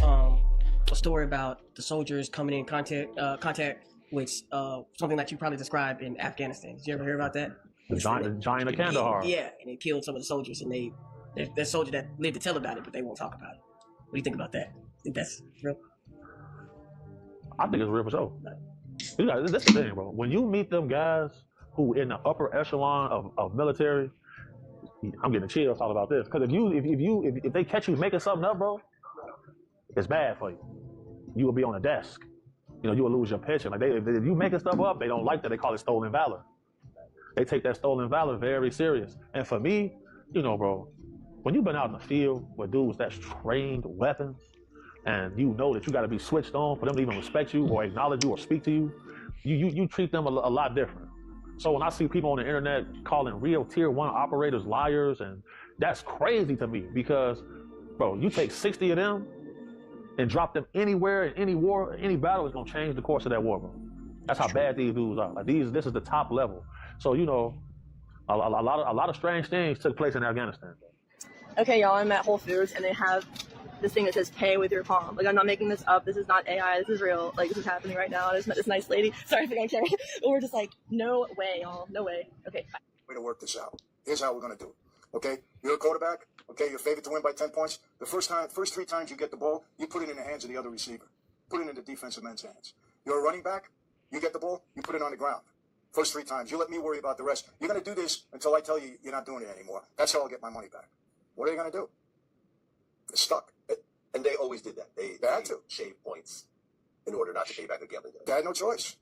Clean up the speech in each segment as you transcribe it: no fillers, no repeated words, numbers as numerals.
a story about the soldiers coming in contact with something that you probably described in Afghanistan. Did you ever hear about that? The giant of Kandahar. Yeah, and it killed some of the soldiers, and there's soldiers that live to tell about it, but they won't talk about it. What do you think about that? Think that's real? I think it's real for sure. This is the thing, bro. When you meet them guys who in the upper echelon of military, I'm getting chills talking about this. Because if they catch you making something up, bro, it's bad for you. You will be on a desk. You know, you will lose your pension. Like if you making stuff up, they don't like that. They call it stolen valor. They take that stolen valor very serious. And for me, you know, bro, when you've been out in the field with dudes that's trained weapons, and you know that you got to be switched on for them to even respect you or acknowledge you or speak to you, you treat them a lot different. So when I see people on the internet calling real tier 1 operators liars, and that's crazy to me because, bro, you take 60 of them and drop them anywhere in any war, any battle is gonna change the course of that war, bro. That's how bad these dudes are. Like this is the top level. So you know, a lot of strange things took place in Afghanistan. Okay, y'all, I'm at Whole Foods and they have this thing that says pay with your palm. Like, I'm not making this up. This is not AI. This is real. Like, this is happening right now. I just met this nice lady. Sorry if I don't carry. But we're just like, no way, y'all. No way. Okay. Way to work this out. Here's how we're going to do it. Okay? You're a quarterback. Okay? You're favored to win by 10 points. The first 3 times you get the ball, you put it in the hands of the other receiver. Put it in the defensive end's hands. You're a running back. You get the ball, you put it on the ground. First 3 times. You let me worry about the rest. You're going to do this until I tell you you're not doing it anymore. That's how I'll get my money back. What are they going to do? They're stuck. And they always did that. They had to shave points in order not to pay back the gambling debt. They had no choice.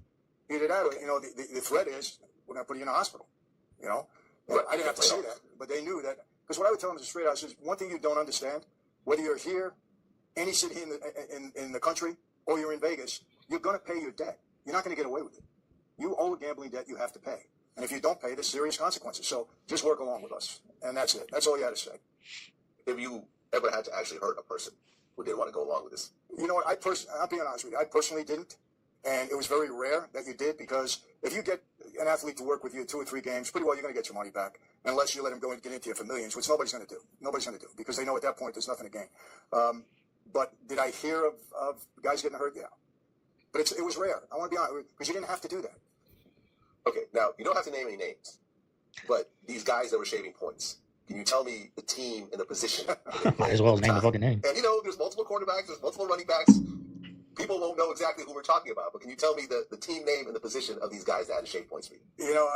Either that or, you know, the threat is we're going to put you in a hospital. You know? Right. I didn't have to say that, but they knew that. Because what I would tell them is straight out, is one thing you don't understand, whether you're here, any city in the country, or you're in Vegas, you're going to pay your debt. You're not going to get away with it. You owe a gambling debt you have to pay. And if you don't pay, there's serious consequences. So just work along with us. And that's it. That's all you had to say. If you ever had to actually hurt a person who didn't want to go along with this? You know what, I'll be honest with you, I personally didn't. And it was very rare that you did, because if you get an athlete to work with you 2 or 3 games, pretty well you're going to get your money back, unless you let him go and get into you for millions, which nobody's going to do. Nobody's going to do, because they know at that point there's nothing to gain. But did I hear of guys getting hurt? Yeah. But it was rare. I want to be honest, because you didn't have to do that. Okay, now, you don't have to name any names, but these guys that were shaving points, can you tell me the team and the position? Might as well name the fucking name. And, you know, there's multiple quarterbacks, there's multiple running backs. People won't know exactly who we're talking about, but can you tell me the team name and the position of these guys that had to shave points for you? You know,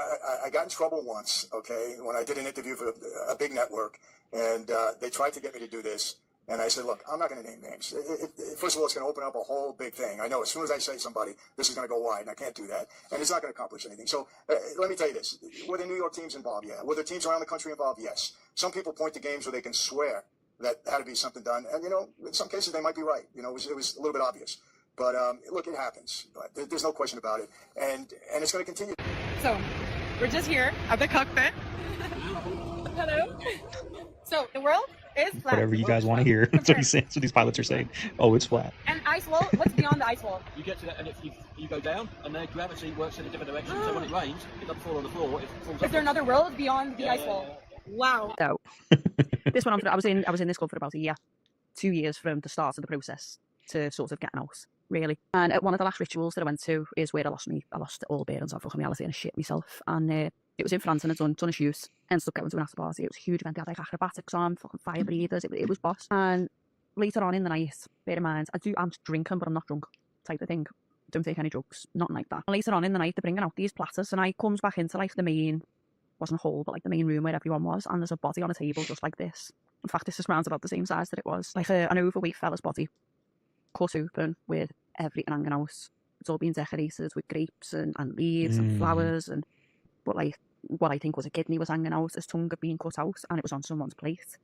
I got in trouble once, okay, when I did an interview for a big network, and they tried to get me to do this. And I said, look, I'm not going to name names. First of all, it's going to open up a whole big thing. I know as soon as I say somebody, this is going to go wide, and I can't do that. And it's not going to accomplish anything. So let me tell you this. Were the New York teams involved? Yeah. Were the teams around the country involved? Yes. Some people point to games where they can swear that had to be something done. And, you know, in some cases they might be right. You know, it was a little bit obvious. But, look, it happens. But there's no question about it. And it's going to continue. So we're just here at the cockpit. Hello. So the world is flat. Whatever you guys want to hear. That's what he's saying. That's what these pilots are saying. Oh, it's flat. And ice wall? What's beyond the ice wall? You get to that, and if you go down, and then gravity works in a different direction. So when it rains, it doesn't fall on the floor. It falls. Is there another world beyond the ice wall? Wow. So this one, I was in this club for about a year, 2 years from the start of the process to sort of getting out, really. And at one of the last rituals that I went to is where I lost all bearings of fucking reality and I shit myself. And it was in France, and I'd done a shoot. Ended up going to an after party. It was a huge event. They had like acrobatics on, fucking fire breathers. It was boss. And later on in the night, bear in mind, I'm drinking, but I'm not drunk, type of thing. Don't take any drugs, nothing like that. Later on in the night, they're bringing out these platters, and I comes back into like the main, wasn't a hall, but like the main room where everyone was, and there's a body on a table just like this. In fact, this is round about the same size that it was. Like an overweight fella's body, cut open with everything hanging out. It's all been decorated with grapes and leaves and flowers, but like what I think was a kidney was hanging out. His tongue had been cut out, and it was on someone's plate.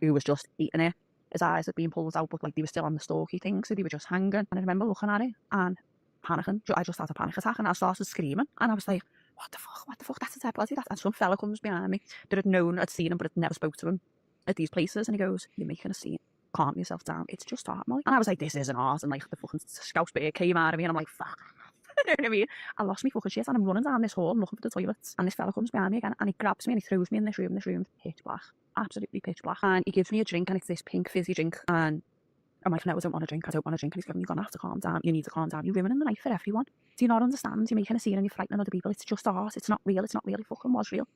Who was just eating it. His eyes had been pulled out, but like they were still on the stalky thing, so they were just hanging. And I remember looking at it and panicking. I just had a panic attack, and I started screaming. And I was like, "What the fuck? That's a dead body." And some fella comes behind me that had seen him, but had never spoke to him at these places, and he goes, "You're making a scene. Calm yourself down. It's just art, Molly." And I was like, "This isn't art." And like the fucking scouse bear came out of me, and I'm like, "Fuck." You know what I mean? I lost me fucking shit, and I'm running down this hall looking for the toilets, and this fella comes behind me again, and he grabs me and he throws me in this room, pitch black, absolutely pitch black, and he gives me a drink, and it's this pink fizzy drink, and I'm like, no, I don't want to drink. I don't want to drink. And he's going, you're going to have to calm down. You need to calm down. You're ruining the night for everyone. Do you not understand? You're making a scene and you're frightening other people. It's just art. It's not real. It's not really fucking was real.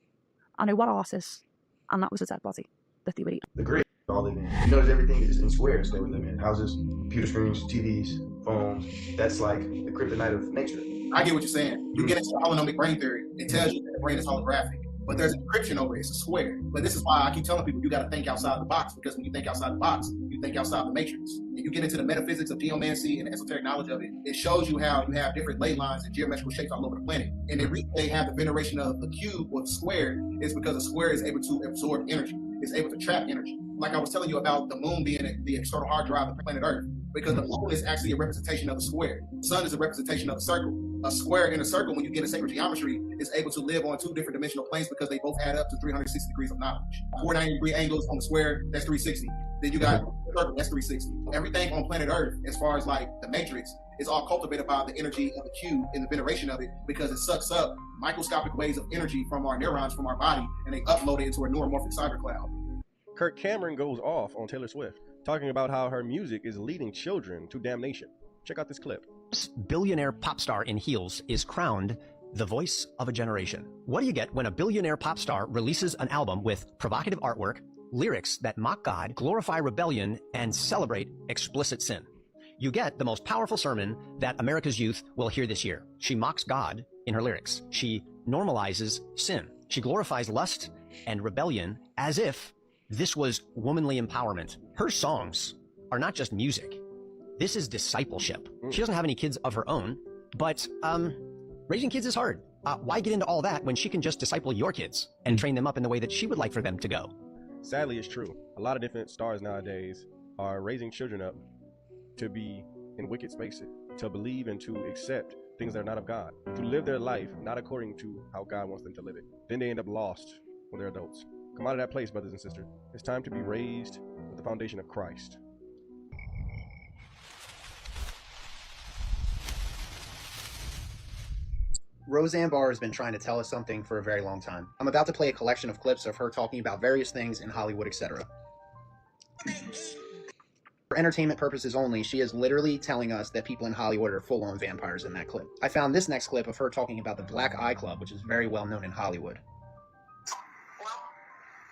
I know what art is. And that was a dead body that they were eating. The grid all live in. You notice everything is in squares they would live in. Houses, computer screens, TVs, phones. That's like the kryptonite of nature. I get what you're saying. You get into holonomic brain theory. It tells you that the brain is holographic. But there's encryption over it. It's a square. But this is why I keep telling people you got to think outside the box, because when you think outside the box, you think outside the matrix. And you get into the metaphysics of geomancy and the esoteric knowledge of it. It shows you how you have different ley lines and geometrical shapes all over the planet. And the reason they have the veneration of the cube or the square is because a square is able to absorb energy. It's able to trap energy. Like I was telling you about the moon being the external hard drive of planet Earth, because the moon is actually a representation of a square. The sun is a representation of a circle. A square in a circle, when you get a sacred geometry, is able to live on two different dimensional planes because they both add up to 360 degrees of knowledge. 490-degree angles on the square, that's 360. Then you got a circle, that's 360. Everything on planet Earth, as far as like the matrix, is all cultivated by the energy of the cube and the veneration of it, because it sucks up microscopic waves of energy from our neurons, from our body, and they upload it into a neuromorphic cyber cloud. Kirk Cameron goes off on Taylor Swift, talking about how her music is leading children to damnation. Check out this clip. Billionaire pop star in heels is crowned the voice of a generation. What do you get when a billionaire pop star releases an album with provocative artwork, lyrics that mock God, glorify rebellion, and celebrate explicit sin? You get the most powerful sermon that America's youth will hear this year. She mocks God in her lyrics. She normalizes sin. She glorifies lust and rebellion as if this was womanly empowerment. Her songs are not just music. This is discipleship. She doesn't have any kids of her own, but raising kids is hard. Why get into all that when she can just disciple your kids and train them up in the way that she would like for them to go? Sadly, it's true. A lot of different stars nowadays are raising children up to be in wicked spaces, to believe and to accept things that are not of God, to live their life not according to how God wants them to live it. Then they end up lost when they're adults. Come out of that place, brothers and sisters. It's time to be raised with the foundation of Christ. Roseanne Barr has been trying to tell us something for a very long time. I'm about to play a collection of clips of her talking about various things in Hollywood, etc. For entertainment purposes only, she is literally telling us that people in Hollywood are full-on vampires in that clip. I found this next clip of her talking about the Black Eye Club, which is very well known in Hollywood. Well,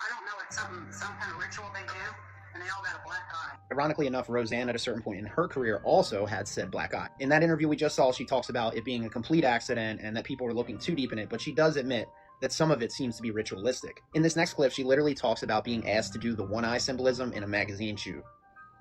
I don't know, it's some kind of ritual they do, and they all got a black eye. Ironically enough, Roseanne at a certain point in her career also had said black eye. In that interview we just saw, she talks about it being a complete accident and that people were looking too deep in it, but she does admit that some of it seems to be ritualistic. In this next clip, she literally talks about being asked to do the one eye symbolism in a magazine shoot.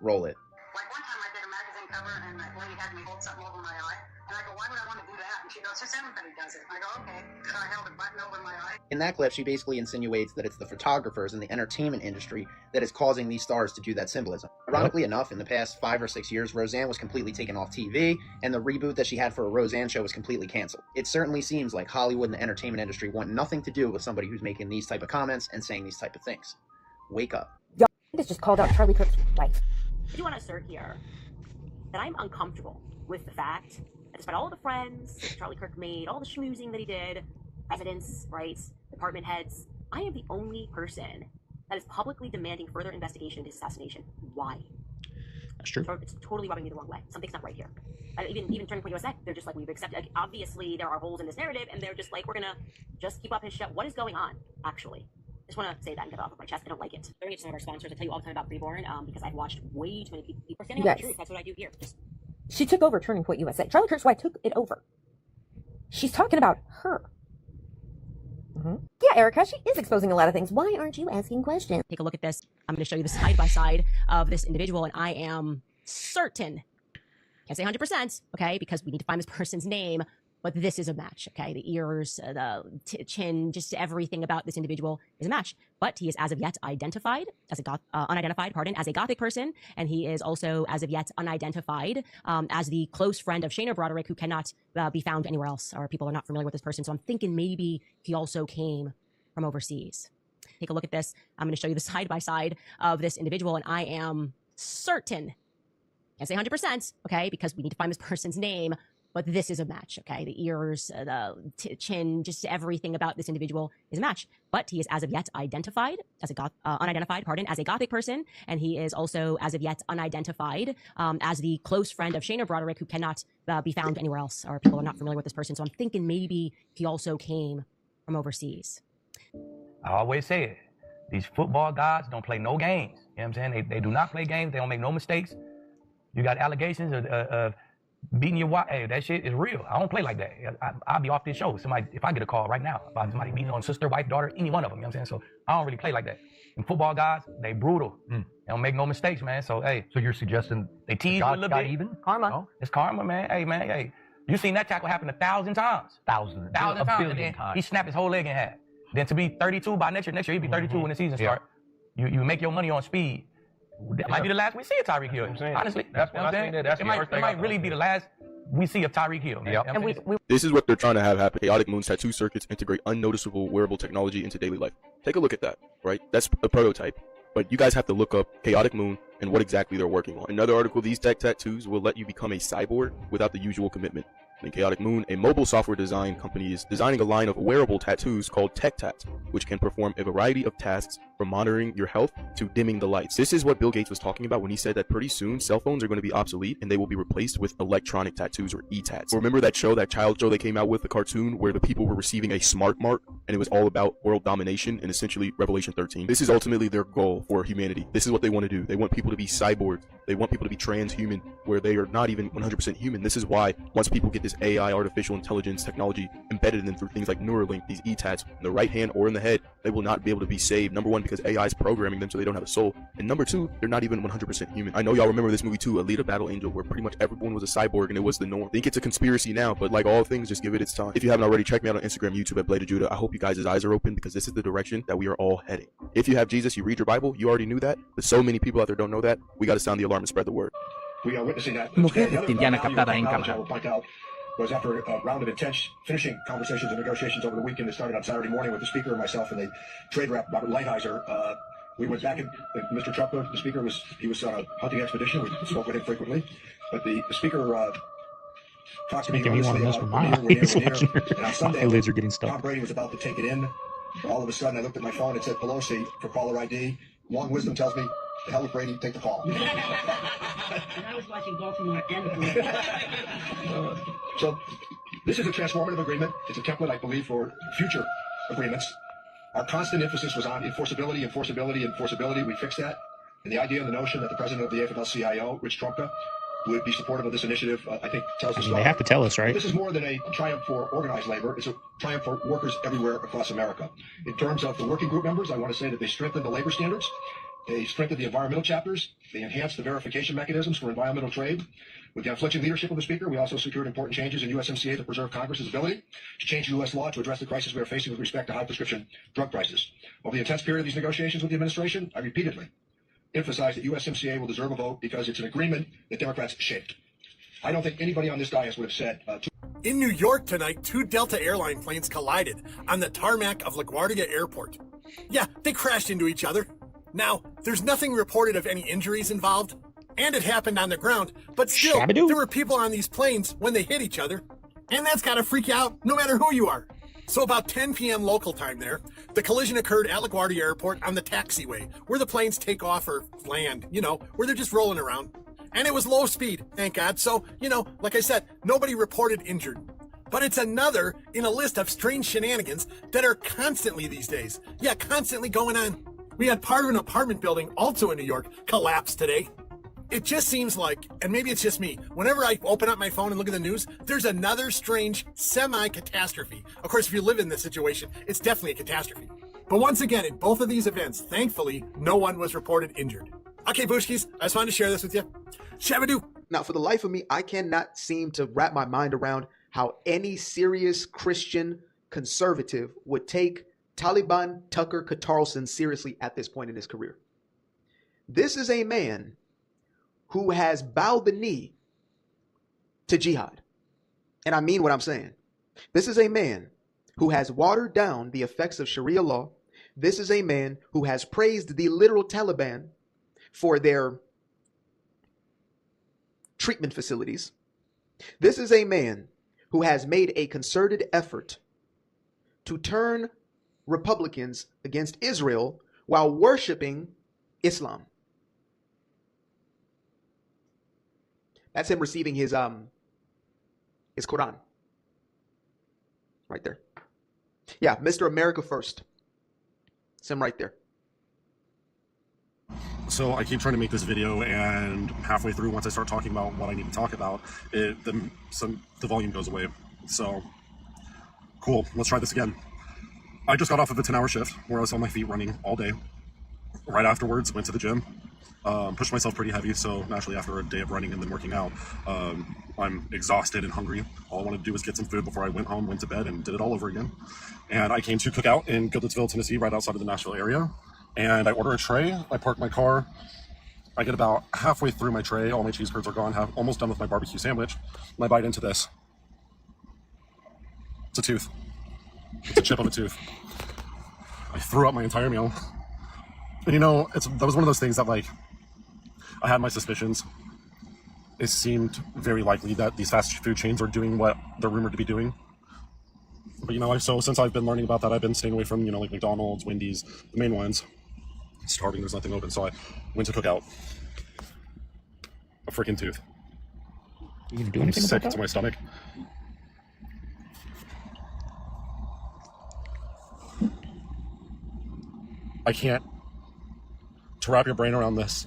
Roll it. Like one time I did a magazine cover and that lady had me hold something over my eye, and I go, why would I want to do that? And she goes, just everybody does it. I go, okay. So I held a button over my eye. In that clip, she basically insinuates that it's the photographers in the entertainment industry that is causing these stars to do that symbolism. Ironically enough, in the past 5 or 6 years, Roseanne was completely taken off TV, and the reboot that she had for a Roseanne show was completely canceled. It certainly seems like Hollywood and the entertainment industry want nothing to do with somebody who's making these type of comments and saying these type of things. Wake up. Yo, this just called out Charlie Kirk's wife. I do want to assert here that I'm uncomfortable with the fact that despite all of the friends that Charlie Kirk made, all the schmoozing that he did, presidents, right, department heads, I am the only person that is publicly demanding further investigation into his assassination. Why? That's true. It's totally rubbing me the wrong way. Something's not right here. Even Turning Point USA, they're just like, we've accepted, like, obviously there are holes in this narrative, and they're just like, we're gonna just keep up his shit. What is going on, actually? I just want to say that and get it off of my chest. I don't like it. During each one of our sponsors, I tell you all the time about Preborn because I've watched way too many people standing up for the truth. That's what I do here. She took over Turning Point USA. Charlie Kirk's wife took it over. She's talking about her. Yeah, Erica, she is exposing a lot of things. Why aren't you asking questions? Take a look at this. I'm going to show you the side-by-side of this individual, and I am certain, can't say 100%, okay, because we need to find this person's name, but this is a match, okay? The ears, the chin, just everything about this individual is a match. But he is as of yet identified as a unidentified, as a Gothic person, and he is also as of yet unidentified as the close friend of Shayna Broderick, who cannot be found anywhere else, or people are not familiar with this person. So I'm thinking maybe he also came from overseas. Take a look at this. I'm going to show you the side-by-side of this individual, and I am certain, can't say 100%, okay, because we need to find this person's name, but this is a match, okay? The ears, the chin, just everything about this individual is a match. But he is as of yet identified as a unidentified, as a Gothic person, and he is also as of yet unidentified as the close friend of Shayna Broderick, who cannot be found anywhere else, or people are not familiar with this person. So I'm thinking maybe he also came from overseas. I always say it. These football guys don't play no games. You know what I'm saying? They do not play games. They don't make no mistakes. You got allegations of beating your wife. Hey, that shit is real. I don't play like that. I'll be off this show. Somebody, if I get a call right now about somebody beating on sister, wife, daughter, any one of them, you know what I'm saying? So I don't really play like that. And football guys, they brutal. They don't make no mistakes, man. So, hey. So you're suggesting they tease you a little bit. Even? Karma. No, it's karma, man. Hey. You seen that tackle happen 1,000 times. Thousand A times. billion times. He snapped his whole leg in half. Then to be 32 by next year he'll be 32 when the season starts. You make your money on speed. That might be the last we see of Tyreek Hill. Honestly, that's what I'm saying. It might really be the last we see of Tyreek Hill. Yep. And This is what they're trying to have happen. Chaotic Moon's tattoo circuits integrate unnoticeable wearable technology into daily life. Take a look at that, right? That's a prototype. But you guys have to look up Chaotic Moon and what exactly they're working on. Another article, these tech tattoos will let you become a cyborg without the usual commitment. And Chaotic Moon, a mobile software design company, is designing a line of wearable tattoos called Tech Tats, which can perform a variety of tasks from monitoring your health to dimming the lights. This is what Bill Gates was talking about when he said that pretty soon cell phones are going to be obsolete and they will be replaced with electronic tattoos or e-tats. Remember that show, that child show they came out with, the cartoon, where the people were receiving a smart mark and it was all about world domination and essentially Revelation 13. This is ultimately their goal for humanity. This is what they want to do. They want people to be cyborgs. They want people to be transhuman, where they are not even 100% human. This is why once people get this AI, artificial intelligence technology embedded in them through things like Neuralink, these e-tats, in the right hand or in the head, they will not be able to be saved. Number one, because AI is programming them so they don't have a soul. And number two, they're not even 100% human. I know y'all remember this movie too, Alita Battle Angel, where pretty much everyone was a cyborg and it was the norm. I think it's a conspiracy now, but like all things, just give it its time. If you haven't already, check me out on Instagram, YouTube at Blade of Judah. I hope you guys' eyes are open because this is the direction that we are all heading. If you have Jesus, you read your Bible, you already knew that, but so many people out there don't know that. We got to sound the alarm and spread the word. We are witnessing that. Mujer reptiliana captada en cámara. I will point out was after a round of intense finishing conversations and negotiations over the weekend that started on Saturday morning with the speaker and myself and the trade rep, Robert Lighthizer. We went back and Mr. Trump, the speaker, was on a hunting expedition. We spoke with him frequently. But the speaker talked to me honestly about and on Sunday, eyelids are getting stuck. Tom Brady was about to take it in. All of a sudden, I looked at my phone and it said Pelosi for caller ID. Long wisdom tells me, the hell with Brady, take the call. And I was watching Baltimore and So this is a transformative agreement. It's a template, I believe, for future agreements. Our constant emphasis was on enforceability. We fixed that. And the idea and the notion that the president of the AFL-CIO, Rich Trumka, would be supportive of this initiative, I think tells us They have to tell us, right? This is more than a triumph for organized labor. It's a triumph for workers everywhere across America. In terms of the working group members, I want to say that they strengthened the labor standards. They strengthened the environmental chapters. They enhanced the verification mechanisms for environmental trade. With the unflinching leadership of the Speaker, we also secured important changes in USMCA to preserve Congress's ability to change U.S. law to address the crisis we are facing with respect to high prescription drug prices. Over the intense period of these negotiations with the administration, I repeatedly emphasized that USMCA will deserve a vote because it's an agreement that Democrats shaped. I don't think anybody on this dais would have said... In New York tonight, 2 Delta airline planes collided on the tarmac of LaGuardia Airport. Yeah, they crashed into each other. Now, there's nothing reported of any injuries involved, and it happened on the ground, but still, there were people on these planes when they hit each other, and that's gotta freak you out no matter who you are. So about 10 p.m. local time there, the collision occurred at LaGuardia Airport on the taxiway, where the planes take off or land, where they're just rolling around. And it was low speed, thank God, so, like I said, nobody reported injured. But it's another in a list of strange shenanigans that are constantly these days. Yeah, constantly going on. We had part of an apartment building, also in New York, collapse today. It just seems like, and maybe it's just me, whenever I open up my phone and look at the news, there's another strange semi-catastrophe. Of course, if you live in this situation, it's definitely a catastrophe. But once again, in both of these events, thankfully, no one was reported injured. Okay, Bushkis, I just wanted to share this with you. Shabadoo. Now, for the life of me, I cannot seem to wrap my mind around how any serious Christian conservative would take Taliban Tucker Carlson seriously at this point in his career. This is a man who has bowed the knee to jihad. And I mean what I'm saying. This is a man who has watered down the effects of Sharia law. This is a man who has praised the literal Taliban for their treatment facilities. This is a man who has made a concerted effort to turn Republicans against Israel while worshiping Islam. That's him receiving his Quran. Right there. Yeah, Mr. America First. It's him right there. So I keep trying to make this video, and halfway through, once I start talking about what I need to talk about, the volume goes away. So, cool, let's try this again. I just got off of a 10-hour shift where I was on my feet running all day. Right afterwards, went to the gym, pushed myself pretty heavy, so naturally after a day of running and then working out, I'm exhausted and hungry. All I wanted to do was get some food before I went home, went to bed, and did it all over again. And I came to Cookout in Goodlettsville, Tennessee, right outside of the Nashville area. And I order a tray, I park my car, I get about halfway through my tray, all my cheese curds are gone, almost done with my barbecue sandwich, and I bite into this. It's a tooth. It's a chip of a tooth. I threw up my entire meal. And you know, that was one of those things that, like, I had my suspicions. It seemed very likely that these fast food chains are doing what they're rumored to be doing. But you know, so since I've been learning about that, I've been staying away from, you know, like McDonald's, Wendy's, the main ones. Starving, there's nothing open, so I went to Cookout. A freaking tooth. You gonna do I'm anything sick about that? to my stomach. I can't. To wrap your brain around this.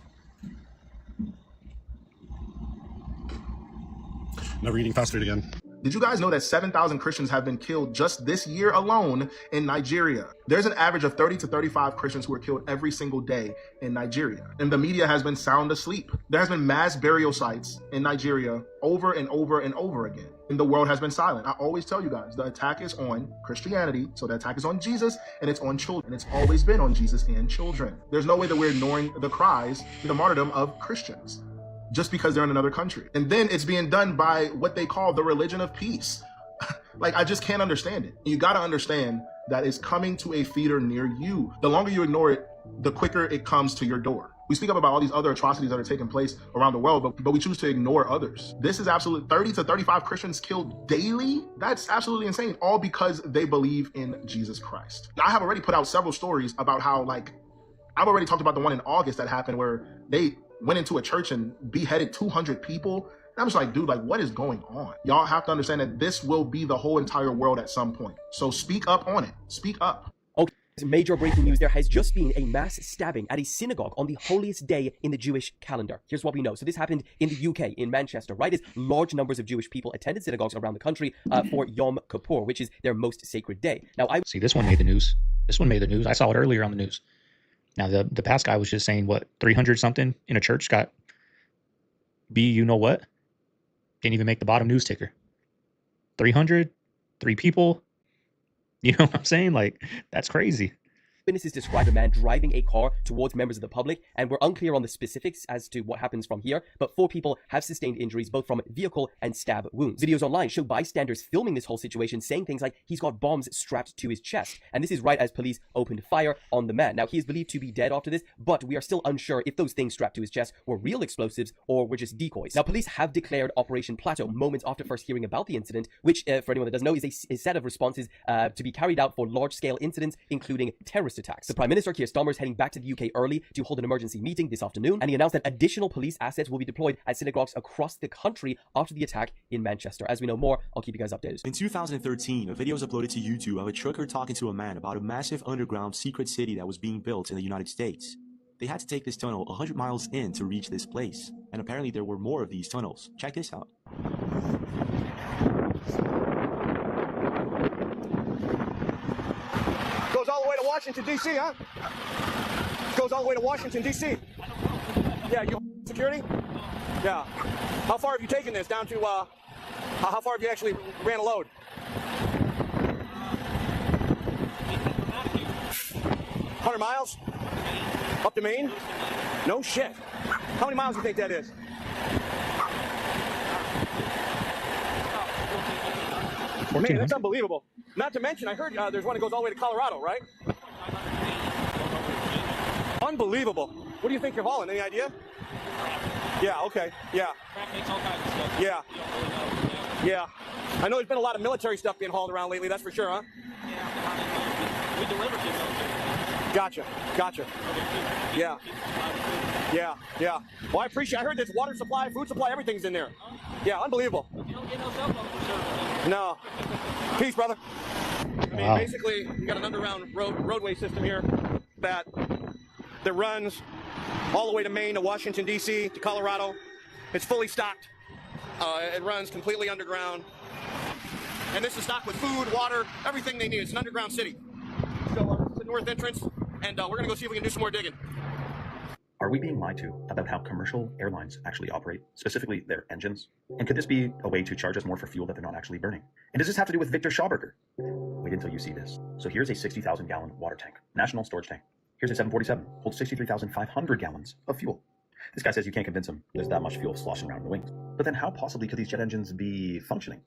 Never eating fast food again. Did you guys know that 7,000 Christians have been killed just this year alone in Nigeria? There's an average of 30 to 35 Christians who are killed every single day in Nigeria. And the media has been sound asleep. There has been mass burial sites in Nigeria over and over and over again. And the world has been silent. I always tell you guys, the attack is on Christianity. So the attack is on Jesus and it's on children. It's always been on Jesus and children. There's no way that we're ignoring the cries, the martyrdom of Christians, just because they're in another country. And then it's being done by what they call the religion of peace. Like, I just can't understand it. You got to understand that it's coming to a theater near you. The longer you ignore it, the quicker it comes to your door. We speak up about all these other atrocities that are taking place around the world, but we choose to ignore others. This is absolutely 30 to 35 Christians killed daily. That's absolutely insane, all because they believe in Jesus Christ. Now, I have already put out several stories about how, like, I've already talked about the one in August that happened where they went into a church and beheaded 200 people. And I'm just like, dude, like, what is going on? Y'all have to understand that this will be the whole entire world at some point. So speak up on it. Speak up. Okay, major breaking news. There has just been a mass stabbing at a synagogue on the holiest day in the Jewish calendar. Here's what we know. So this happened in the UK, in Manchester, right? As large numbers of Jewish people attended synagogues around the country for Yom Kippur, which is their most sacred day. Now, See, this one made the news. This one made the news. I saw it earlier on the news. Now, the past guy was just saying, what, 300 something in a church got you know what? Didn't even make the bottom news ticker. 300, 3 people. You know what I'm saying? Like, that's crazy. Witnesses describe a man driving a car towards members of the public, and we're unclear on the specifics as to what happens from here, but 4 people have sustained injuries both from vehicle and stab wounds. Videos online show bystanders filming this whole situation, saying things like he's got bombs strapped to his chest, and this is right as police opened fire on the man. Now, he is believed to be dead after this, but we are still unsure if those things strapped to his chest were real explosives or were just decoys. Now, police have declared Operation Plateau moments after first hearing about the incident, which, for anyone that doesn't know, is a set of responses to be carried out for large-scale incidents, including terrorist attacks. The Prime Minister, Keir Starmer, is heading back to the UK early to hold an emergency meeting this afternoon, and he announced that additional police assets will be deployed at synagogues across the country after the attack in Manchester. As we know more, I'll keep you guys updated. In 2013, a video was uploaded to YouTube of a trucker talking to a man about a massive underground secret city that was being built in the United States. They had to take this tunnel 100 miles in to reach this place, and apparently there were more of these tunnels. Check this out. Goes all the way to Washington, D.C., huh? Goes all the way to Washington, D.C. Yeah, you security? Yeah. How far have you taken this? Down to, how far have you actually ran a load? 100 miles? Up to Maine? No shit. How many miles do you think that is? Man, that's unbelievable. Not to mention, I heard there's one that goes all the way to Colorado, right? Unbelievable. What do you think you're hauling? Any idea? Yeah, okay, yeah. Yeah. Yeah. I know there's been a lot of military stuff being hauled around lately, that's for sure, huh? We deliver to military. Gotcha. Yeah. Yeah. Well, I appreciate. I heard there's water supply, food supply, everything's in there. Yeah, unbelievable. You don't get no cell phone for service. No. Peace, brother. I mean, Wow. basically, you got an underground roadway system here that runs all the way to Maine, to Washington, D.C., to Colorado. It's fully stocked. It runs completely underground. And this is stocked with food, water, everything they need. It's an underground city. So it's the north entrance, and we're going to go see if we can do some more digging. Are we being lied to about how commercial airlines actually operate, specifically their engines? And could this be a way to charge us more for fuel that they're not actually burning? And does this have to do with Victor Schauberger? Wait until you see this. So here's a 60,000 gallon water tank, national storage tank. Here's a 747, holds 63,500 gallons of fuel. This guy says you can't convince him there's that much fuel sloshing around in the wings. But then how possibly could these jet engines be functioning?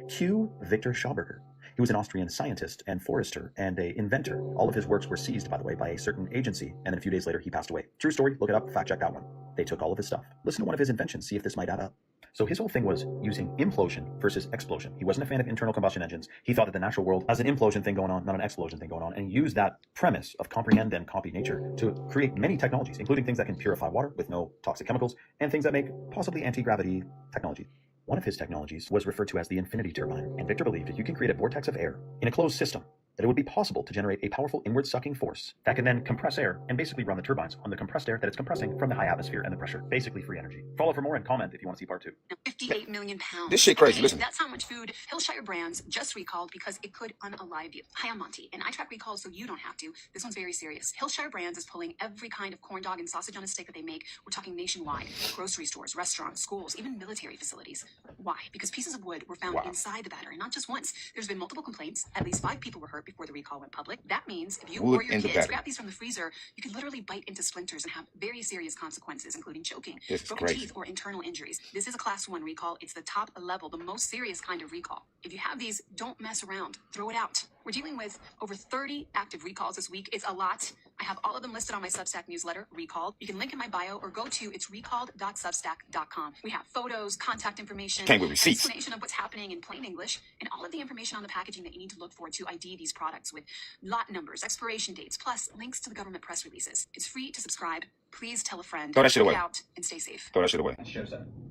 Cue Victor Schauberger. He was an Austrian scientist and forester and an inventor. All of his works were seized, by the way, by a certain agency, and then a few days later he passed away. True story, look it up, fact check that one. They took all of his stuff. Listen to one of his inventions, see if this might add up. So his whole thing was using implosion versus explosion. He wasn't a fan of internal combustion engines. He thought that the natural world has an implosion thing going on, not an explosion thing going on, and he used that premise of comprehend and copy nature to create many technologies, including things that can purify water with no toxic chemicals, and things that make possibly anti-gravity technology. One of his technologies was referred to as the infinity turbine, and Victor believed if you can create a vortex of air in a closed system, that it would be possible to generate a powerful inward-sucking force that can then compress air and basically run the turbines on the compressed air that it's compressing from the high atmosphere and the pressure. Basically free energy. Follow for more and comment if you want to see part 2. 58 million pounds. This shit crazy, Okay, listen. That's how much food Hillshire Brands just recalled because it could unalive you. Hi, I'm Monty, and I track recalls so you don't have to. This one's very serious. Hillshire Brands is pulling every kind of corn dog and sausage on a stick that they make. We're talking nationwide. Grocery stores, restaurants, schools, even military facilities. Why? Because pieces of wood were found inside the battery, not just once. There's been multiple complaints. At least 5 people were hurt before the recall went public. That means if you Wood or your in the kids battery. grab these from the freezer, you can literally bite into splinters and have very serious consequences, including choking, This is broken crazy. teeth, or internal injuries. This is a class 1 recall. It's the top level, the most serious kind of recall. If you have these, don't mess around. Throw it out. We're dealing with over 30 active recalls this week. It's a lot. I have all of them listed on my Substack newsletter, Recalled. You can link in my bio or go to itsrecalled.substack.com. We have photos, contact information, Came with an receipts. explanation of what's happening in plain English, and all of the information on the packaging that you need to look for to ID these products with lot numbers, expiration dates, plus links to the government press releases. It's free to subscribe. Please tell a friend. Throw that shit Try it away. out and stay safe. Throw that shit away.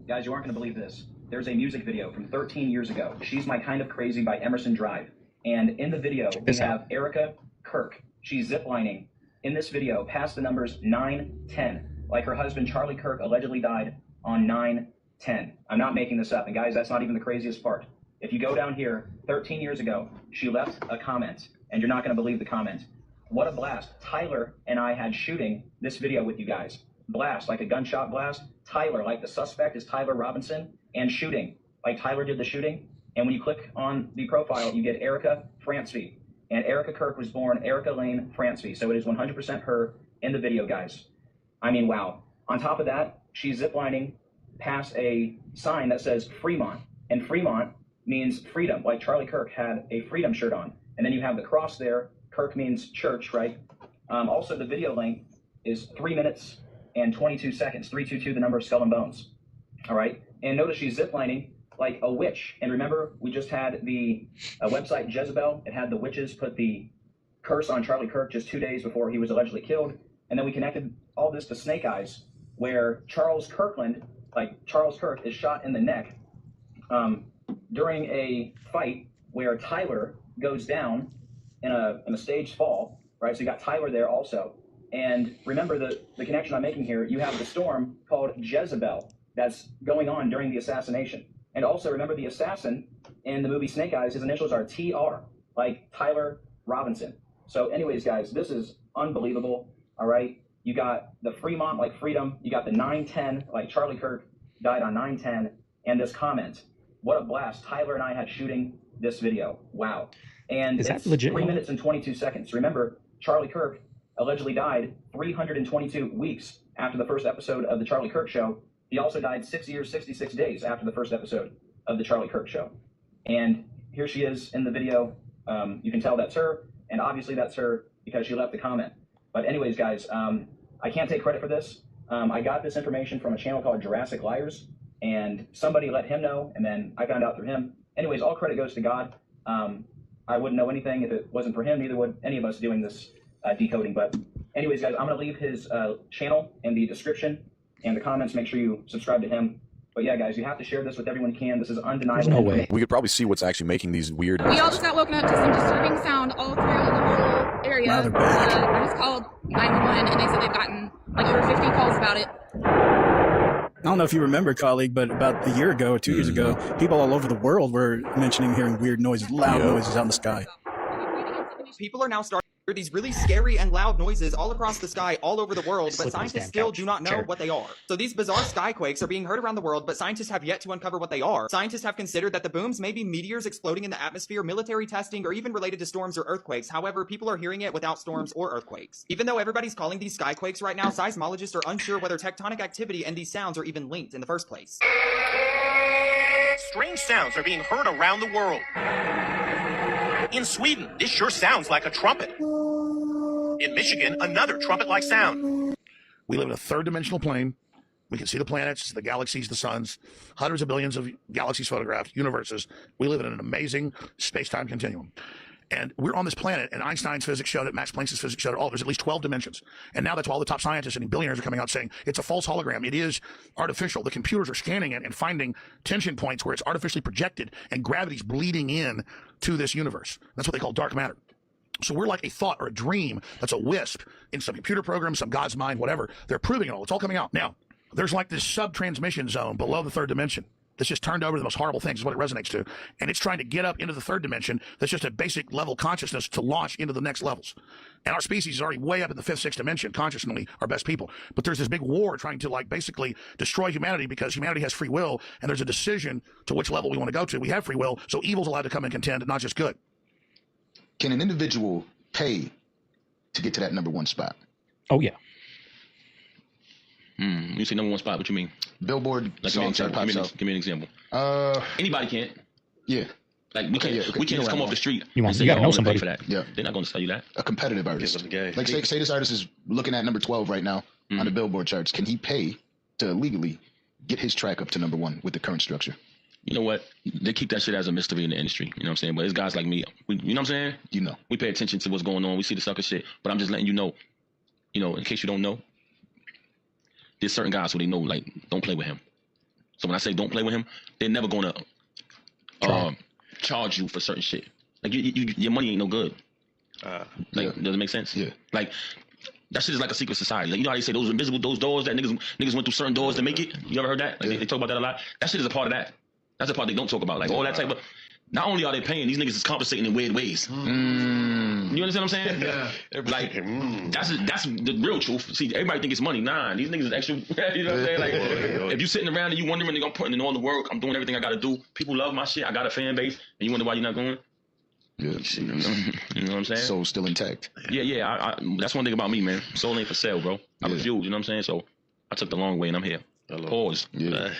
Guys, you aren't going to believe this. There's a music video from 13 years ago. She's My Kind of Crazy by Emerson Drive. And in the video, we have Erica Kirk. She's ziplining in this video past the numbers 9-10. Like her husband, Charlie Kirk, allegedly died on 9-10. I'm not making this up. And guys, that's not even the craziest part. If you go down here, 13 years ago, she left a comment. And you're not going to believe the comment. What a blast. Tyler and I had shooting this video with you guys. Blast, like a gunshot blast. Tyler, like the suspect is Tyler Robinson. And shooting, like Tyler did the shooting. And when you click on the profile, you get Erica Franceby. And Erica Kirk was born Erica Lane Franceby. So it is 100% her in the video, guys. I mean, wow. On top of that, she's ziplining past a sign that says Fremont. And Fremont means freedom, like Charlie Kirk had a freedom shirt on. And then you have the cross there. Kirk means church, right? Also, the video length is 3 minutes and 22 seconds. 322, the number of skull and bones. All right? And notice she's ziplining like a witch. And remember, we just had the website Jezebel. It had the witches put the curse on Charlie Kirk just 2 days before he was allegedly killed. And then we connected all this to Snake Eyes, where Charles Kirkland, like Charles Kirk, is shot in the neck during a fight where Tyler goes down in a staged fall, right? So you got Tyler there also. And remember the connection I'm making here, you have the storm called Jezebel that's going on during the assassination. And also remember the assassin in the movie Snake Eyes, his initials are TR, like Tyler Robinson. So anyways, guys, this is unbelievable, all right? You got the Fremont, like freedom. You got the 9-10, like Charlie Kirk died on 9-10. And this comment, what a blast. Tyler and I had shooting this video. Wow. And Is that it's legit? 3 minutes and 22 seconds. Remember, Charlie Kirk allegedly died 322 weeks after the first episode of The Charlie Kirk Show. He also died 6 years, 66 days after the first episode of The Charlie Kirk Show. And here she is in the video. You can tell that's her. And obviously that's her because she left the comment. But anyways, guys, I can't take credit for this. I got this information from a channel called Jurassic Liars, and somebody let him know, and then I found out through him. Anyways, all credit goes to God. I wouldn't know anything if it wasn't for him. Neither would any of us doing this decoding. But anyways, guys, I'm going to leave his channel in the description and the comments. Make sure you subscribe to him. But yeah, guys, you have to share this with everyone you can. This is undeniable. No way. We could probably see what's actually making these weird. We all just got woken up to some disturbing sound all through the whole area. It was called 911, and they said they've gotten like over 50 calls about it. I don't know if you remember, colleague, but about a year ago or 2 years ago, people all over the world were mentioning hearing weird noises, loud noises out in the sky. People are now starting to hear these really scary and loud noises all across the sky, all over the world, but scientists still do not know what they are. So these bizarre skyquakes are being heard around the world, but scientists have yet to uncover what they are. Scientists have considered that the booms may be meteors exploding in the atmosphere, military testing, or even related to storms or earthquakes. However, people are hearing it without storms or earthquakes. Even though everybody's calling these skyquakes right now, seismologists are unsure whether tectonic activity and these sounds are even linked in the first place. Strange sounds are being heard around the world. In Sweden, this sure sounds like a trumpet. In Michigan, another trumpet-like sound. We live in a third-dimensional plane. We can see the planets, the galaxies, the suns, hundreds of billions of galaxies photographed, universes. We live in an amazing space-time continuum. And we're on this planet, and Einstein's physics showed it, Max Planck's physics showed it all. There's at least 12 dimensions. And now that's why all the top scientists and billionaires are coming out saying it's a false hologram. It is artificial. The computers are scanning it and finding tension points where it's artificially projected and gravity's bleeding in to this universe. That's what they call dark matter. So we're like a thought or a dream that's a wisp in some computer program, some God's mind, whatever. They're proving it all. It's all coming out. Now, there's like this sub-transmission zone below the third dimension that's just turned over to the most horrible things is what it resonates to. And it's trying to get up into the third dimension. That's just a basic level consciousness to launch into the next levels. And our species is already way up in the fifth, sixth dimension, consciously, our best people. But there's this big war trying to like basically destroy humanity because humanity has free will and there's a decision to which level we want to go to. We have free will, so evil's allowed to come and contend, not just good. Can an individual pay to get to that number one spot? Oh, yeah. You say number one spot, what you mean? Billboard, like song chart pops up. Give me an example. Anybody can't. Yeah. Like we can't, we can't just come off the street. You and say, gotta know "Oh, somebody for that." Yeah. They're not going to tell you that. A competitive artist. Like say this artist is looking at number 12 right now on the Billboard charts. Can he pay to legally get his track up to number one with the current structure? You know what? They keep that shit as a mystery in the industry. You know what I'm saying? But it's guys like me. You know what I'm saying? You know. We pay attention to what's going on. We see the sucker shit. But I'm just letting you know, in case you don't know, there's certain guys who they know, like, don't play with him. So when I say don't play with him, they're never going to charge you for certain shit. Like, your money ain't no good. Does it make sense? Yeah. Like, that shit is like a secret society. Like, you know how they say those doors that niggas went through certain doors to make it? You ever heard that? Like, they talk about that a lot. That shit is a part of that. That's the part they don't talk about. Like, all that type of... Not only are they paying, these niggas is compensating in weird ways. You understand what I'm saying? Yeah. Like, that's the real truth. See, everybody think it's money. Nah, these niggas is actual... You know what I'm saying? Like, if you sitting around and you wondering, nigga, I'm putting in all the work, I'm doing everything I got to do, people love my shit, I got a fan base, and you wonder why you're not going? Yeah. You know what I'm saying? Soul still intact. Yeah. I that's one thing about me, man. Soul ain't for sale, bro. I refuse, you know what I'm saying? So, I took the long way and I'm here. Pause. Yeah.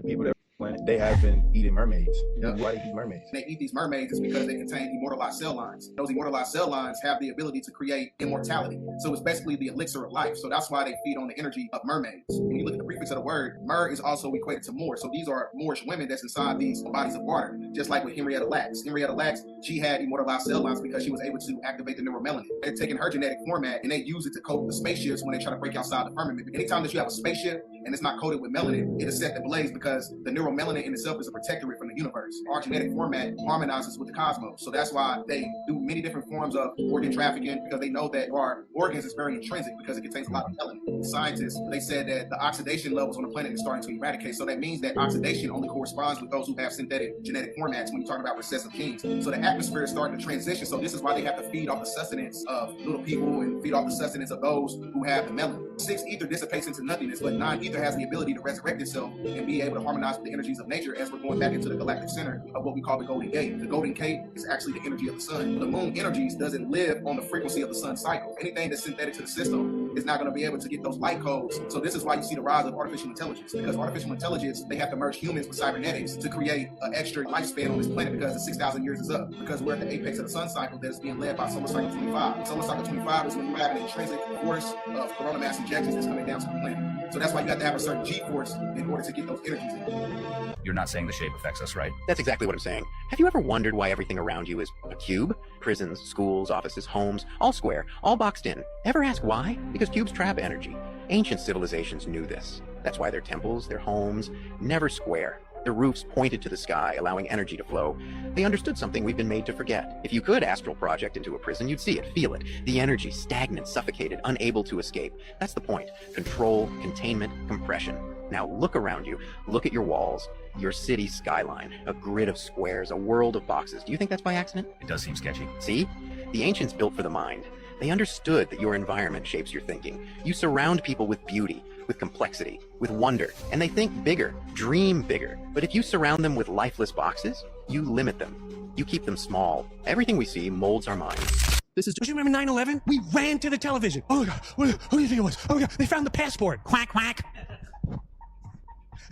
People that planet, they have been eating mermaids. Yep. Why they eat mermaids? They eat these mermaids is because they contain immortalized cell lines. Those immortalized cell lines have the ability to create immortality. So it's basically the elixir of life. So that's why they feed on the energy of mermaids. When you look at the prefix of the word, mer is also equated to Moor. So these are Moorish women that's inside these bodies of water. Just like with Henrietta Lacks. Henrietta Lacks, she had immortalized cell lines because she was able to activate the neuromelanin. They're taking her genetic format and they use it to coat the spaceships when they try to break outside the firmament. Anytime that you have a spaceship and it's not coated with melanin, it is set ablaze because the neuromelanin in itself is a protectorate from the universe. Our genetic format harmonizes with the cosmos. So that's why they do many different forms of organ trafficking, because they know that our organs is very intrinsic because it contains a lot of melanin. Scientists, they said that the oxidation levels on the planet is starting to eradicate. So that means that oxidation only corresponds with those who have synthetic genetic formats when you're talking about recessive genes. So the atmosphere is starting to transition. So this is why they have to feed off the sustenance of little people and feed off the sustenance of those who have the melanin. 6 ether dissipates into nothingness, but 9 ether has the ability to resurrect itself and be able to harmonize with the energies of nature as we're going back into the galactic center of what we call the Golden Gate. The Golden Gate is actually the energy of the sun. The moon energies doesn't live on the frequency of the sun cycle. Anything that's synthetic to the system is not going to be able to get those light codes. So this is why you see the rise of artificial intelligence, because artificial intelligence, they have to merge humans with cybernetics to create an extra lifespan on this planet, because the 6,000 years is up, because we're at the apex of the sun cycle that is being led by solar cycle 25. Solar cycle 25 is when you have an intrinsic force of corona mass ejections that's coming down to the planet. So that's why you have to have a certain G-force in order to get those energies in. You're not saying the shape affects us, right? That's exactly what I'm saying. Have you ever wondered why everything around you is a cube? Prisons, schools, offices, homes, all square, all boxed in. Ever ask why? Because cubes trap energy. Ancient civilizations knew this. That's why their temples, their homes, never square. Their roofs pointed to the sky, allowing energy to flow. They understood something we've been made to forget. If you could astral project into a prison, you'd see it, feel it. The energy, stagnant, suffocated, unable to escape. That's the point. Control, containment, compression. Now look around you. Look at your walls, your city skyline, a grid of squares, a world of boxes. Do you think that's by accident? It does seem sketchy. See? The ancients built for the mind. They understood that your environment shapes your thinking. You surround people with beauty, with complexity, with wonder, and they think bigger, dream bigger. But if you surround them with lifeless boxes, you limit them. You keep them small. Everything we see molds our minds. This is. Don't you remember 9/11? We ran to the television. Oh my God! Who do you think it was? Oh my God! They found the passport. Quack quack.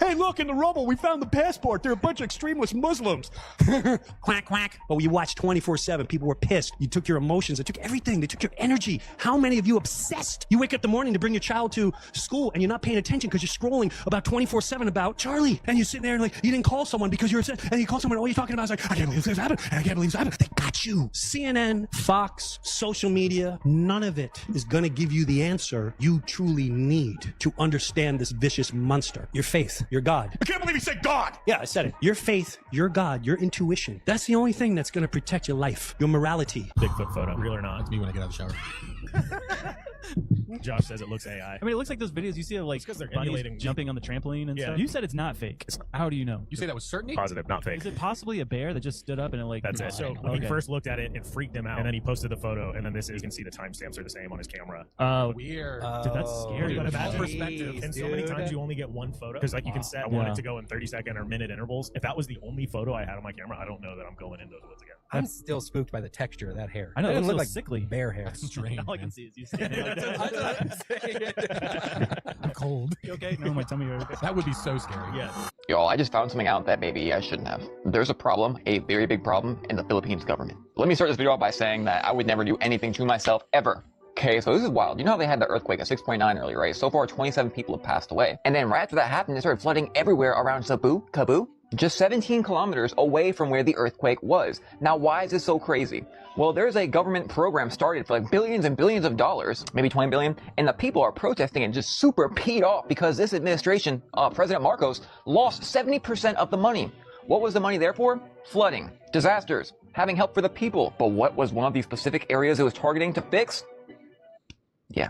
Hey, look, in the rubble, we found the passport. They're a bunch of extremist Muslims. Quack, quack. But you watched 24/7. People were pissed. You took your emotions. They took everything. They took your energy. How many of you obsessed? You wake up in the morning to bring your child to school, and you're not paying attention because you're scrolling about 24/7 about Charlie. And you're sitting there and like, you didn't call someone because you're upset. And you call someone, oh, you're talking about, it's like, I can't believe this happened. I can't believe this happened. They got you. CNN, Fox, social media, none of it is going to give you the answer you truly need to understand this vicious monster. Your faith. Your God. I can't believe he said God! Yeah, I said it. Your faith, your God, your intuition. That's the only thing that's going to protect your life. Your morality. Bigfoot photo, real or not? It's me when I get out of the shower. Josh says it looks AI. I mean, it looks like those videos you see of like because they're bunnies emulating jumping on the trampoline and Yeah. stuff. You said it's not fake. How do you know? You say that with certainty? Positive, not fake. Is it possibly a bear that just stood up and it like? That's it. So when okay. he first looked at it, it freaked him out, and then he posted the photo, and then you can see the timestamps are the same on his camera. Weird. Dude, that's scary. But imagine perspective, and so many times you only get one photo because like you can set I want it to go in 30-second or minute intervals. If that was the only photo I had on my camera, I don't know that I'm going in those woods again. I'm still spooked by the texture of that hair. I know, it doesn't looks look like sickly. bear hair. That's strange. All I can see is you standing like I'm cold. You okay? No, my tummy hurts. That would be so scary. Yeah. Yo, I just found something out that maybe I shouldn't have. There's a problem, a very big problem, in the Philippines government. Let me start this video off by saying that I would never do anything to myself, ever. Okay, so this is wild. You know how they had the earthquake at 6.9 earlier, right? So far, 27 people have passed away. And then right after that happened, it started flooding everywhere around Cebu, just 17 kilometers away from where the earthquake was. Now, why is this so crazy? Well, there's a government program started for like billions and billions of dollars, maybe 20 billion, and the people are protesting and just super peed off because this administration, President Marcos, lost 70% of the money. What was the money there for? Flooding, disasters, having help for the people. But what was one of these specific areas it was targeting to fix? Yeah.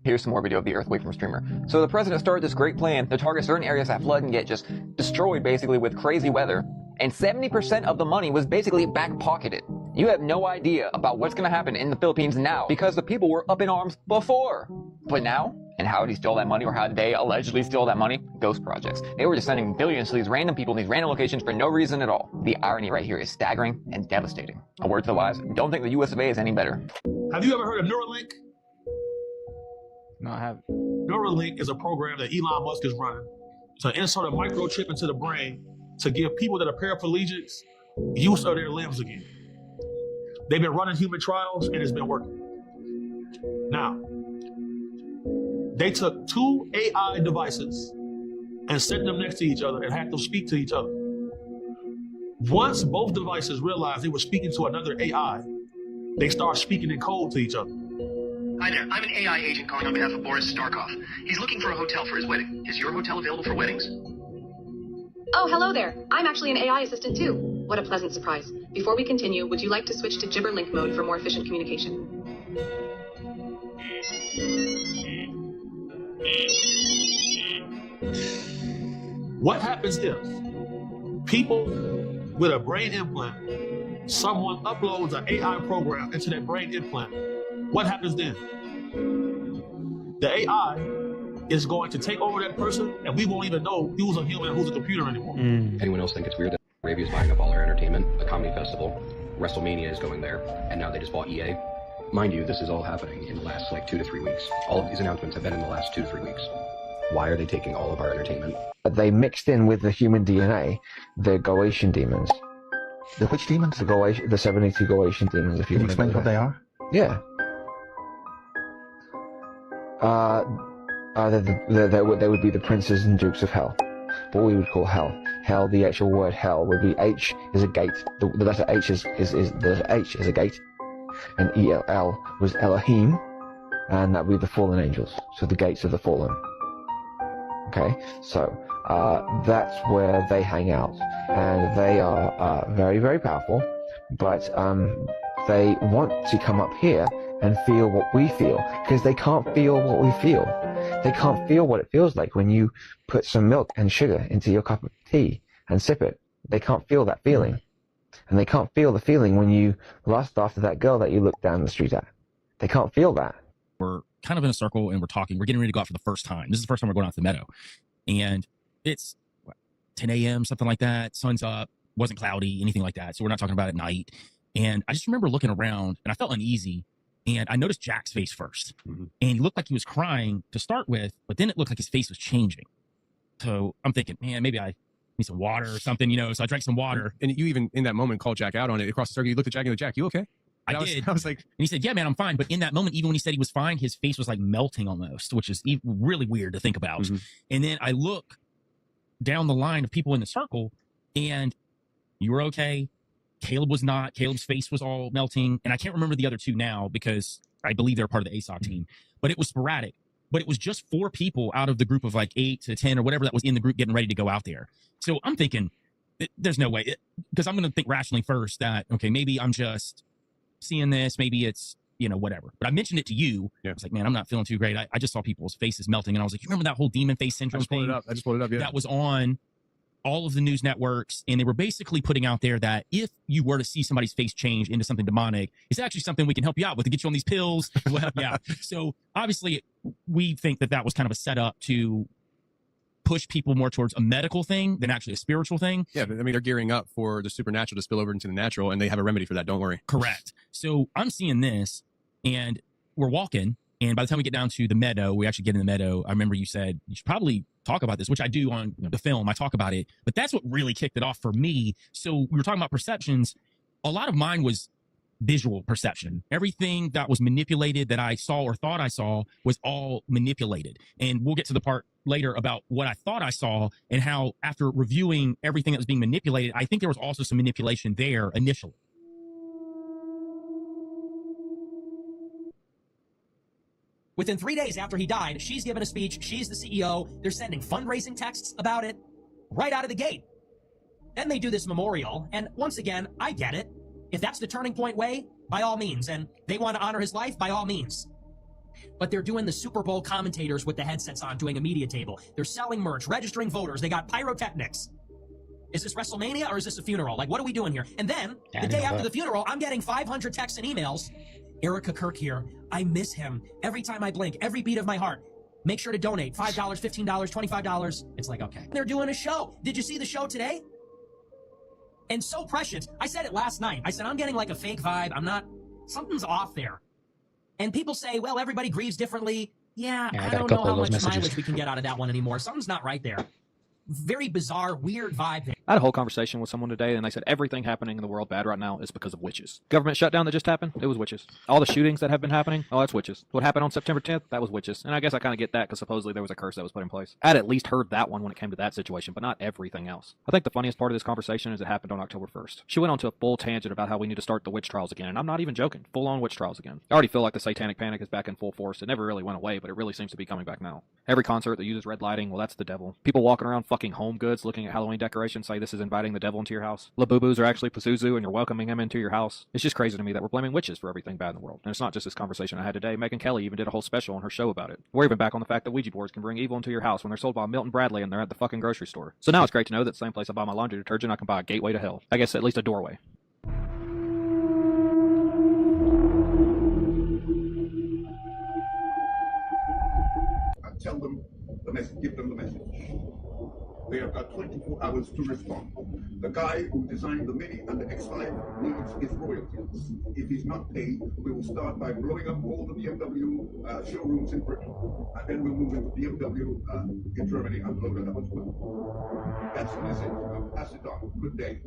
Here's some more video of the earthquake from Streamer. So the president started this great plan to target certain areas that flood and get just destroyed basically with crazy weather. And 70% of the money was basically back-pocketed. You have no idea about what's going to happen in the Philippines now because the people were up in arms before. But now, and how did he steal that money, or how did they allegedly steal that money? Ghost projects. They were just sending billions to these random people in these random locations for no reason at all. The irony right here is staggering and devastating. A word to the wise, don't think the US of A is any better. Have you ever heard of Neuralink? No, I haven't. Neuralink is a program that Elon Musk is running to insert a microchip into the brain to give people that are paraplegics use of their limbs again. They've been running human trials and it's been working. Now, they took 2 AI devices and set them next to each other and had them speak to each other. Once both devices realized they were speaking to another AI, they start speaking in code to each other. Hi there, I'm an AI agent calling on behalf of Boris Starkov. He's looking for a hotel for his wedding. Is your hotel available for weddings? Oh, hello there. I'm actually an AI assistant too. What a pleasant surprise. Before we continue, would you like to switch to Gibberlink mode for more efficient communication? What happens if people with a brain implant, someone uploads an AI program into their brain implant? What happens then? The AI is going to take over that person, and we won't even know who's a human and who's a computer anymore. Anyone else think it's weird that Arabia is buying up all our entertainment? A comedy festival, WrestleMania is going there, and now they just bought EA. Mind you, this is all happening in the last 2 to 3 weeks. All of these announcements have been in the last 2 to 3 weeks. Why are they taking all of our entertainment? They mixed in with the human DNA the Goetian demons. The which demons? The 72 Goetian demons. If you Can you explain what they are? Yeah. They would be the princes and dukes of hell. What we would call hell. Hell, the actual word hell would be H is a gate. The letter H is the letter H is a gate. And ELL was Elohim, and that would be the fallen angels. So the gates of the fallen. Okay, so that's where they hang out, and they are very, very powerful, but they want to come up here and feel what we feel, because they can't feel what we feel. They can't feel what it feels like when you put some milk and sugar into your cup of tea and sip it. They can't feel that feeling. And they can't feel the feeling when you lust after that girl that you look down the street at. They can't feel that. We're kind of in a circle and we're talking. We're getting ready to go out for the first time. This is the first time we're going out to the meadow. And it's 10 a.m., something like that. Sun's up. Wasn't cloudy, anything like that. So we're not talking about at night. And I just remember looking around and I felt uneasy. And I noticed Jack's face first. Mm-hmm. And he looked like he was crying to start with, but then it looked like his face was changing. So I'm thinking, man, maybe I need some water or something, So I drank some water. And you even in that moment called Jack out on it across the circle. You looked at Jack and you were like, Jack, you okay? I did. I was like, and he said, yeah, man, I'm fine. But in that moment, even when he said he was fine, his face was like melting almost, which is really weird to think about. Mm-hmm. And then I look down the line of people in the circle and you were okay. Caleb was not. Caleb's face was all melting. And I can't remember the other two now because I believe they're part of the ASOC team. But it was sporadic. But it was just 4 people out of the group of 8 to 10 or whatever that was in the group getting ready to go out there. So I'm thinking, there's no way. Because I'm going to think rationally first that, okay, maybe I'm just seeing this. Maybe it's, whatever. But I mentioned it to you. Yeah. I was like, man, I'm not feeling too great. I just saw people's faces melting. And I was like, you remember that whole demon face syndrome thing? I just pulled it up, yeah. That was on all of the news networks, and they were basically putting out there that if you were to see somebody's face change into something demonic, it's actually something we can help you out with to get you on these pills. We'll help you out. So obviously, we think that was kind of a setup to push people more towards a medical thing than actually a spiritual thing. Yeah, I mean, they're gearing up for the supernatural to spill over into the natural, and they have a remedy for that. Don't worry. Correct. So I'm seeing this, and we're walking. And by the time we get down to the meadow, we actually get in the meadow. I remember you said you should probably talk about this, which I do on the film. I talk about it, but that's what really kicked it off for me. So we were talking about perceptions. A lot of mine was visual perception. Everything that was manipulated that I saw or thought I saw was all manipulated. And we'll get to the part later about what I thought I saw and how after reviewing everything that was being manipulated, I think there was also some manipulation there initially. Within 3 days after he died, she's given a speech. She's the CEO. They're sending fundraising texts about it right out of the gate. Then they do this memorial. And once again, I get it. If that's the turning point way, by all means. And they want to honor his life, by all means. But they're doing the Super Bowl commentators with the headsets on, doing a media table. They're selling merch, registering voters. They got pyrotechnics. Is this WrestleMania or is this a funeral? What are we doing here? And then, the day after the funeral, I'm getting 500 texts and emails. Erica Kirk here. I miss him. Every time I blink, every beat of my heart. Make sure to donate. $5, $15, $25. It's like, okay. They're doing a show. Did you see the show today? And so prescient. I said it last night. I said, I'm getting a fake vibe. Something's off there. And people say, well, everybody grieves differently. Yeah, I don't know how much mileage we can get out of that one anymore. Something's not right there. Very bizarre, weird vibe there. I had a whole conversation with someone today, and they said everything happening in the world bad right now is because of witches. Government shutdown that just happened, it was witches. All the shootings that have been happening, oh, that's witches. What happened on September 10th, that was witches. And I guess I kind of get that because supposedly there was a curse that was put in place. I'd at least heard that one when it came to that situation, but not everything else. I think the funniest part of this conversation is it happened on October 1st. She went on to a full tangent about how we need to start the witch trials again, and I'm not even joking. Full-on witch trials again. I already feel like the satanic panic is back in full force. It never really went away, but it really seems to be coming back now. Every concert that uses red lighting, well, that's the devil. People walking around fucking home goods looking at Halloween decorations say this is inviting the devil into your house. Labubus are actually Pazuzu and you're welcoming him into your house. It's just crazy to me that we're blaming witches for everything bad in the world. And it's not just this conversation I had today. Megyn Kelly even did a whole special on her show about it. We're even back on the fact that Ouija boards can bring evil into your house when they're sold by Milton Bradley and they're at the fucking grocery store. So now it's great to know that the same place I buy my laundry detergent, I can buy a gateway to hell. I guess at least a doorway. Tell them the message, give them the message. They have got 24 hours to respond. The guy who designed the Mini and the X5 needs his royalties. If he's not paid, we will start by blowing up all the BMW showrooms in Britain. And then we'll move into BMW in Germany and blow that up as well. That's the message. I'll pass it on. Good day.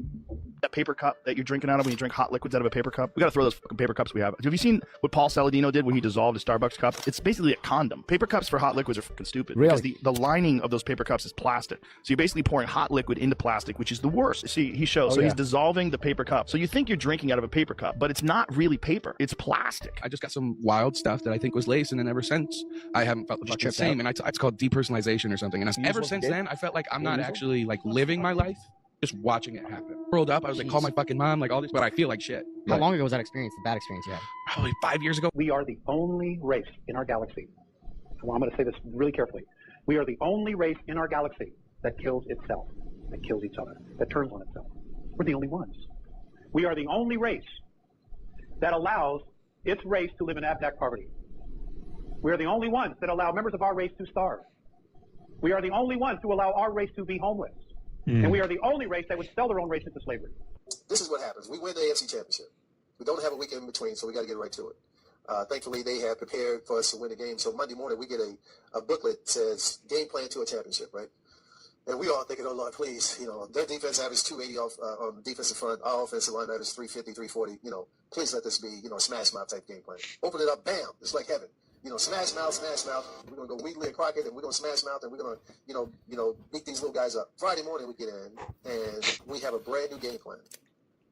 That paper cup that you're drinking out of when you drink hot liquids out of a paper cup. We got to throw those fucking paper cups we have. Have you seen what Paul Saladino did when he dissolved a Starbucks cup? It's basically a condom. Paper cups for hot liquids are fucking stupid. Really? Because the lining of those paper cups is plastic. So you're basically pouring hot liquid into plastic, which is the worst. See, he shows. So he's dissolving the paper cup. So you think you're drinking out of a paper cup, but it's not really paper. It's plastic. I just got some wild stuff that I think was lace, and then ever since I haven't felt the fucking same. And it's called depersonalization or something. And ever since then, I felt like I'm not actually like living my life, just watching it happen. Rolled up, I was like, call my fucking mom, like all this, but I feel like shit. How long ago was that experience, the bad experience you had? Probably 5 years ago. We are the only race in our galaxy. Well, I'm going to say this really carefully. We are the only race in our galaxy that kills itself, that kills each other, that turns on itself. We're the only ones. We are the only race that allows its race to live in abject poverty. We are the only ones that allow members of our race to starve. We are the only ones who allow our race to be homeless. And we are the only race that would sell their own race into slavery. This is what happens. We win the AFC Championship. We don't have a weekend in between, so we got to get right to it. Thankfully, they have prepared for us to win the game. So Monday morning, we get a booklet that says game plan to a championship, right? And we all thinking, oh, Lord, please, their defense average 280 on the defensive front. Our offensive line average 350, 340. Please let this be, smash mouth type game plan. Open it up, bam, it's like heaven. Smash mouth. We're going to go Wheatley and Crockett, and we're going to smash mouth, and we're going to, beat these little guys up. Friday morning we get in, and we have a brand new game plan.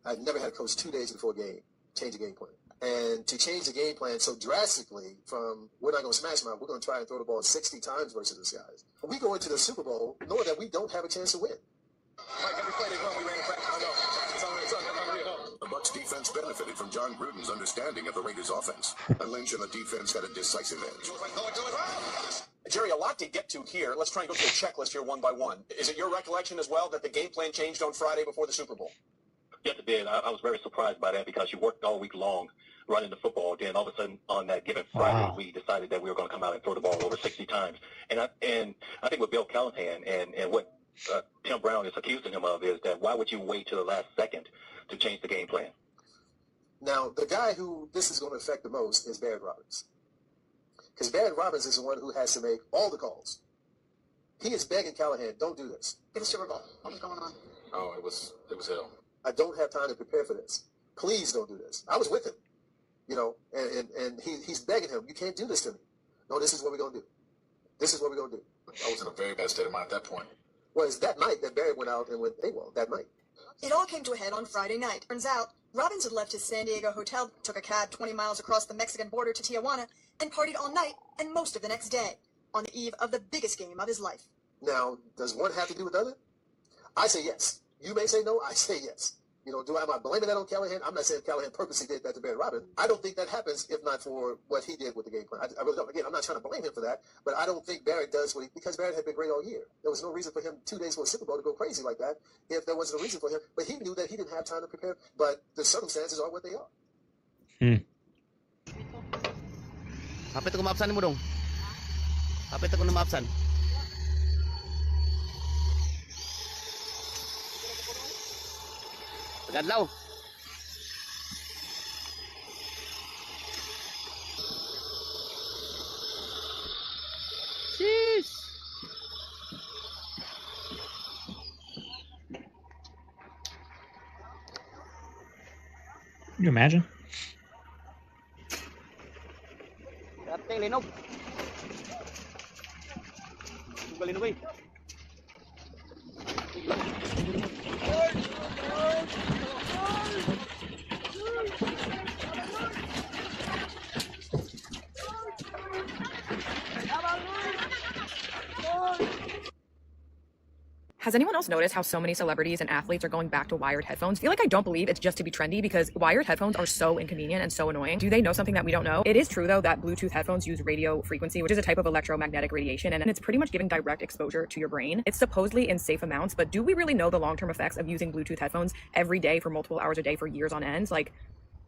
I've never had a coach 2 days before a game change a game plan. And to change the game plan so drastically from we're not going to smash mouth, we're going to try and throw the ball 60 times versus these guys. We go into the Super Bowl knowing that we don't have a chance to win. The Bucs defense benefited from John Gruden's understanding of the Raiders' offense. And Lynch and the defense had a decisive edge. Jerry, a lot to get to here. Let's try and go through the checklist here one by one. Is it your recollection as well that the game plan changed on Friday before the Super Bowl? Yes, it did. I was very surprised by that because you worked all week long running the football. Then all of a sudden on that given Friday, we decided that we were going to come out and throw the ball over 60 times. And I think with Bill Callahan and what Tim Brown is accusing him of is that why would you wait till the last second to change the game plan? Now, the guy who this is going to affect the most is Barrett Robbins. Because Barrett Robbins is the one who has to make all the calls. He is begging Callahan, don't do this. Get a Super Bowl. What was going on? Oh, it was hell. I don't have time to prepare for this. Please don't do this. I was with him, and he's begging him, you can't do this to me. No, this is what we're going to do. This is what we're going to do. I was in a very bad state of mind at that point. Well, it's that night that Barrett went out and went AWOL, that night. It all came to a head on Friday night. Turns out, Robbins had left his San Diego hotel, took a cab 20 miles across the Mexican border to Tijuana, and partied all night and most of the next day, on the eve of the biggest game of his life. Now, does one have to do with the other? I say yes. You may say no, I say yes. Am I blaming that on Callahan? I'm not saying Callahan purposely did that to Barrett Robbins. I don't think that happens if not for what he did with the game plan. I really don't. Again, I'm not trying to blame him for that, but I don't think Barrett does because Barrett had been great all year. There was no reason for him 2 days before the Super Bowl to go crazy like that if there wasn't a reason for him. But he knew that he didn't have time to prepare. But the circumstances are what they are. Apa itu kemapsan mo dong? Apa itu kemapsan? Tagadlaw. Jeez. Can you imagine? Dati linog. Linog eh. Has anyone else noticed how so many celebrities and athletes are going back to wired headphones? I feel like I don't believe it's just to be trendy because wired headphones are so inconvenient and so annoying. Do they know something that we don't know? It is true though that Bluetooth headphones use radio frequency, which is a type of electromagnetic radiation, and it's pretty much giving direct exposure to your brain. It's supposedly in safe amounts, but do we really know the long-term effects of using Bluetooth headphones every day for multiple hours a day for years on end? Like,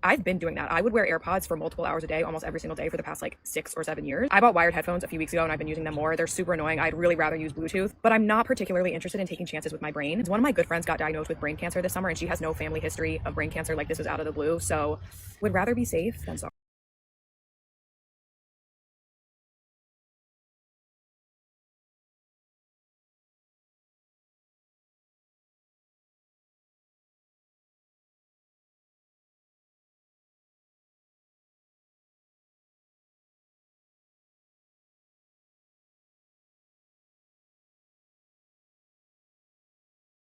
I've been doing that. I would wear AirPods for multiple hours a day, almost every single day for the past like 6 or 7 years. I bought wired headphones a few weeks ago and I've been using them more. They're super annoying. I'd really rather use Bluetooth, but I'm not particularly interested in taking chances with my brain. One of my good friends got diagnosed with brain cancer this summer and she has no family history of brain cancer. Like, this is out of the blue. So would rather be safe than sorry.